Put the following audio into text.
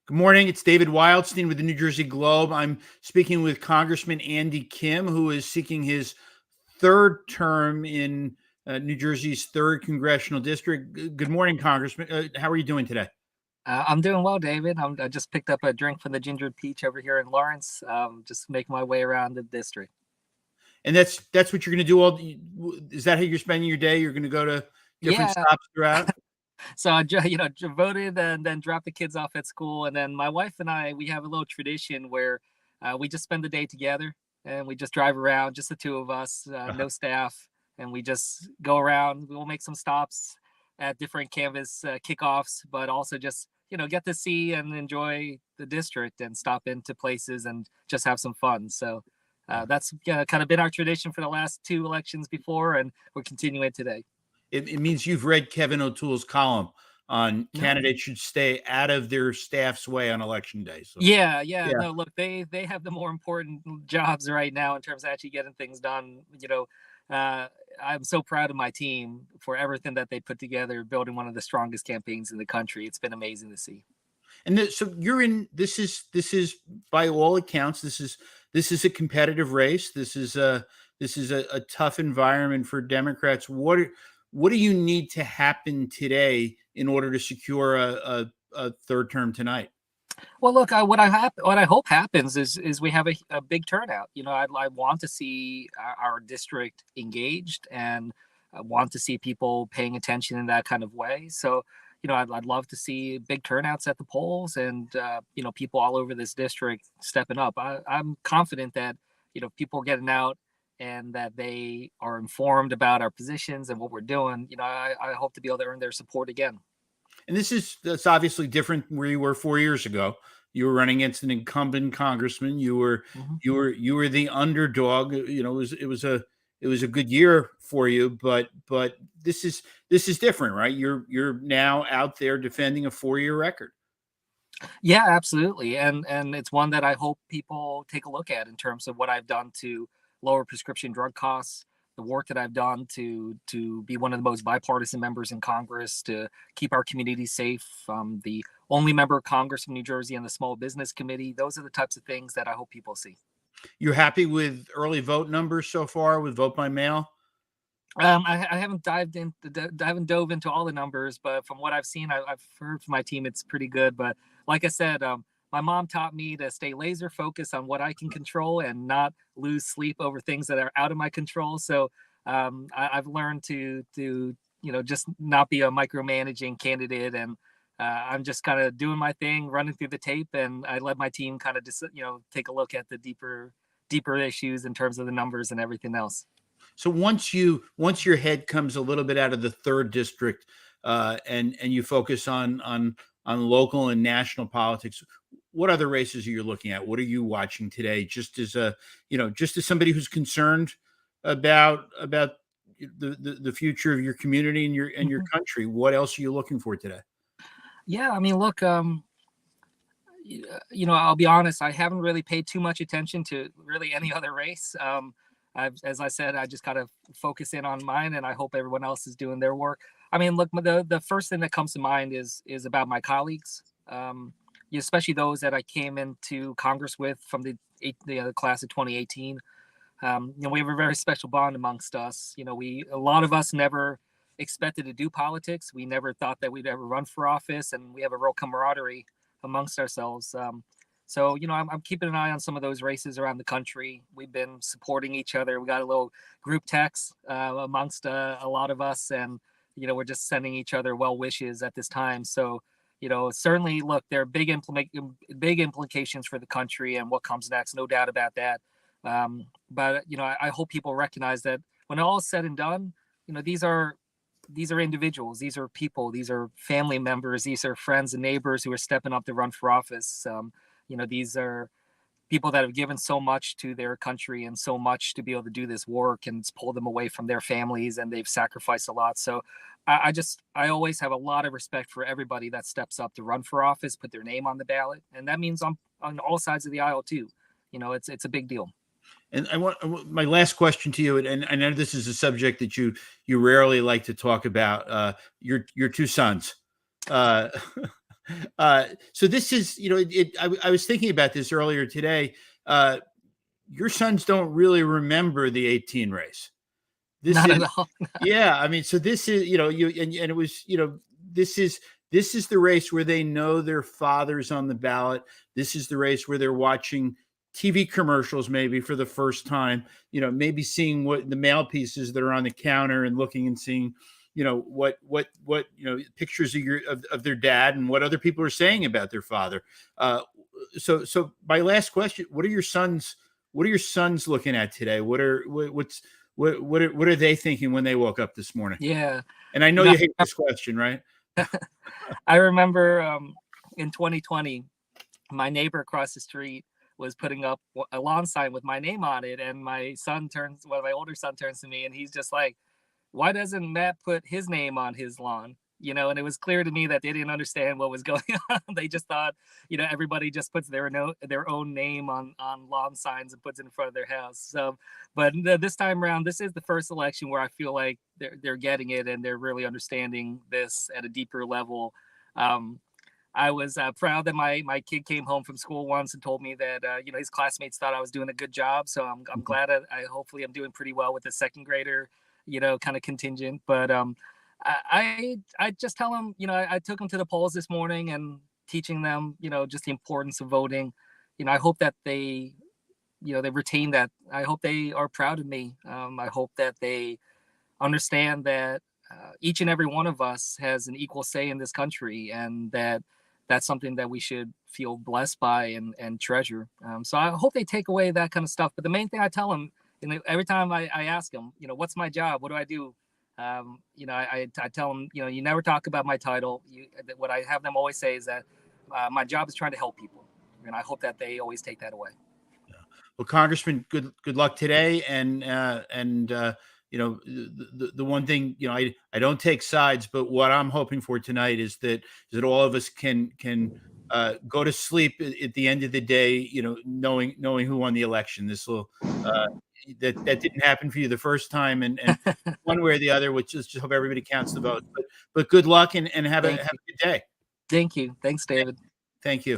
Good morning. It's David Wildstein with the New Jersey Globe. I'm speaking with Congressman Andy Kim, who is seeking his third term in New Jersey's 3rd congressional district. Good morning, Congressman. How are you doing today? I'm doing well, David. I just picked up a drink from the Ginger Peach over here in Lawrence. Just making my way around the district. And that's what you're going to do all. Is that how you're spending your day? You're going to go to different Yeah. stops throughout? So I voted and then dropped the kids off at school, and then my wife and I, we have a little tradition where we just spend the day together and we just drive around, just the two of us, no staff, and we just go around. We'll make some stops at different canvas kickoffs, but also just get to see and enjoy the district and stop into places and just have some fun. So that's kind of been our tradition for the last 2 elections before, and we're continuing today. It means you've read Kevin O'Toole's column on candidates should stay out of their staff's way on election day. So yeah. No, look, they have the more important jobs right now in terms of actually getting things done. I'm so proud of my team for everything that they put together, building one of the strongest campaigns in the country. It's been amazing to see. And so you're in. This is by all accounts. This is a competitive race. This is a tough environment for Democrats. What do you need to happen today in order to secure a third term tonight? Well, look, what I hope happens is we have a big turnout. I want to see our district engaged, and I want to see people paying attention in that kind of way. So, I'd love to see big turnouts at the polls, and people all over this district stepping up. I'm confident that people are getting out and that they are informed about our positions and what we're doing. I hope to be able to earn their support again. And that's obviously different from where you were 4 years ago. You were running against an incumbent congressman. You were the underdog. It was a good year for you, but this is different, right? You're now out there defending a 4-year record. Yeah, absolutely. And it's one that I hope people take a look at in terms of what I've done to lower prescription drug costs, the work that I've done to be one of the most bipartisan members in Congress, to keep our community safe. The only member of Congress from New Jersey on the Small Business Committee. Those are the types of things that I hope people see. You're happy with early vote numbers so far with vote by mail? I haven't dove into all the numbers, but from what I've seen, I've heard from my team it's pretty good. But like I said, my mom taught me to stay laser focused on what I can control and not lose sleep over things that are out of my control. So I've learned to just not be a micromanaging candidate, and I'm just kind of doing my thing, running through the tape, and I let my team kind of just take a look at the deeper issues in terms of the numbers and everything else. So once your head comes a little bit out of the 3rd district, and you focus on local and national politics, what other races are you looking at? What are you watching today? Just as somebody who's concerned about the future of your community and your country, what else are you looking for today? Yeah, I mean, look, I'll be honest, I haven't really paid too much attention to really any other race. As I said, I just kind of focus in on mine, and I hope everyone else is doing their work. I mean, look, the first thing that comes to mind is about my colleagues, especially those that I came into Congress with from the class of 2018. We have a very special bond amongst us. A lot of us never expected to do politics. We never thought that we'd ever run for office, and we have a real camaraderie amongst ourselves. So, I'm keeping an eye on some of those races around the country. We've been supporting each other. We got a little group text amongst a lot of us, and, we're just sending each other well wishes at this time. So, certainly, look, there are big implications for the country and what comes next, no doubt about that. But, I hope people recognize that when all is said and done, these are individuals, these are people, these are family members, these are friends and neighbors who are stepping up to run for office. These are people that have given so much to their country and so much to be able to do this work, and it's pulled them away from their families, and they've sacrificed a lot. So I always have a lot of respect for everybody that steps up to run for office, put their name on the ballot. And that means on all sides of the aisle too. It's a big deal. And I want my last question to you, and I know this is a subject that you rarely like to talk about. Your 2 sons. So this is, I was thinking about this earlier today. Your sons don't really remember the 18 race. This Not is, at all. yeah. I mean, so this is, and it was, this is the race where they know their father's on the ballot. This is the race where they're watching TV commercials maybe for the first time, maybe seeing what the mail pieces that are on the counter and looking and seeing, what pictures of their dad and what other people are saying about their father. So my last question: What are your sons? What are your sons looking at today? What are they thinking when they woke up this morning? Yeah. And I know you hate this question, right? I remember in 2020, my neighbor across the street was putting up a lawn sign with my name on it, and my older son turns to me, and he's just like, "Why doesn't Matt put his name on his lawn?" And it was clear to me that they didn't understand what was going on. They just thought, everybody just puts their own name on lawn signs and puts it in front of their house. So, but this time around, this is the first election where I feel like they're getting it and they're really understanding this at a deeper level. I was proud that my kid came home from school once and told me that his classmates thought I was doing a good job. So I'm glad hopefully I'm doing pretty well with the second grader, kind of contingent. But I just tell them, I took them to the polls this morning and teaching them, just the importance of voting. I hope that they retain that. I hope they are proud of me. I hope that they understand that each and every one of us has an equal say in this country, and that's something that we should feel blessed by and treasure. So I hope they take away that kind of stuff. But the main thing I tell them, every time I ask them, what's my job? What do I do? I tell them, you never talk about my title. What I have them always say is that my job is trying to help people. And I hope that they always take that away. Well, Congressman, good luck today. And the one thing, I don't take sides, but what I'm hoping for tonight is that all of us can go to sleep at the end of the day, knowing who won the election. This will that didn't happen for you the first time, and one way or the other, which is just hope everybody counts the votes. But good luck and have a good day. Thank you. Thanks, David. Thank you.